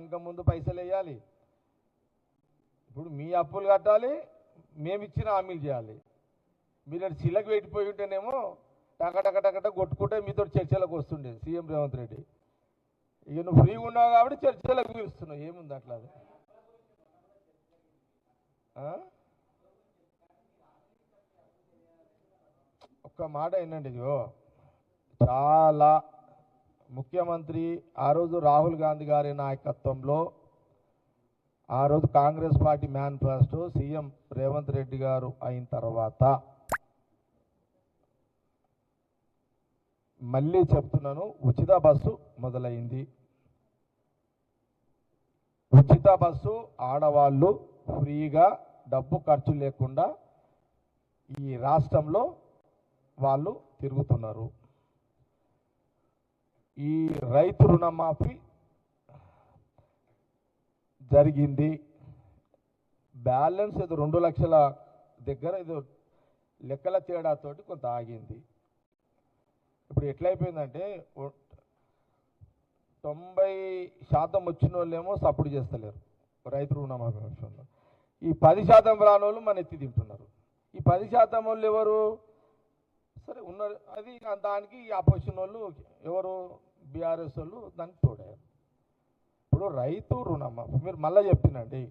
ఇంకా ముందు పైసలు వేయాలి. ఇప్పుడు మీ అప్పులు కట్టాలి, మేము ఇచ్చిన హామీలు చేయాలి. మీరు అది చిల్లకి పెట్టిపోయి ఉంటేనేమో టకటకటకట కొట్టుకుంటే మీతో చర్చలకు వస్తుండే సీఎం రేవంత్ రెడ్డి. ఇక నువ్వు ఫ్రీగా ఉన్నావు కాబట్టి చర్చలకు పిలుస్తున్నావు. ఏముంది అట్లా? ఒక్క మాట ఏంటండి, ఇదిగో చాలా ముఖ్యమంత్రి ఆ రోజు రాహుల్ గాంధీ గారి నాయకత్వంలో ఆ రోజు Congress party manifesto CM Revanth Reddy గారు అయిన తర్వాత మళ్ళీ చెప్తున్నాను, ఉచిత బస్సు మొదలైంది. ఉచిత బస్సు ఆడవాళ్ళు ఫ్రీగా డబ్బు ఖర్చు లేకుండా ఈ రాష్ట్రంలో వాళ్ళు తిరుగుతున్నారు. ఈ రైతు రుణమాఫీ జరిగింది. బ్యాలెన్స్ ఏదో 2 లక్షల దగ్గర ఏదో లెక్కల తేడాతోటి కొంత ఆగింది. ఇప్పుడు ఎట్లయిపోయిందంటే 90% వచ్చిన వాళ్ళేమో సపోర్ట్ చేస్తలేరు రైతు రుణమాఫీ విషయంలో. ఈ 10% రాని వాళ్ళు మన ఎత్తి తింటున్నారు. ఈ 10% వాళ్ళు ఎవరు? సరే ఉన్నారు, అది దానికి ఆపోజిషన్ వాళ్ళు ఎవరు? బీఆర్ఎస్ వాళ్ళు దానికి తోడారు. ఇప్పుడు రైతు రుణమాఫీ మీరు మళ్ళీ చెప్తున్నాండి,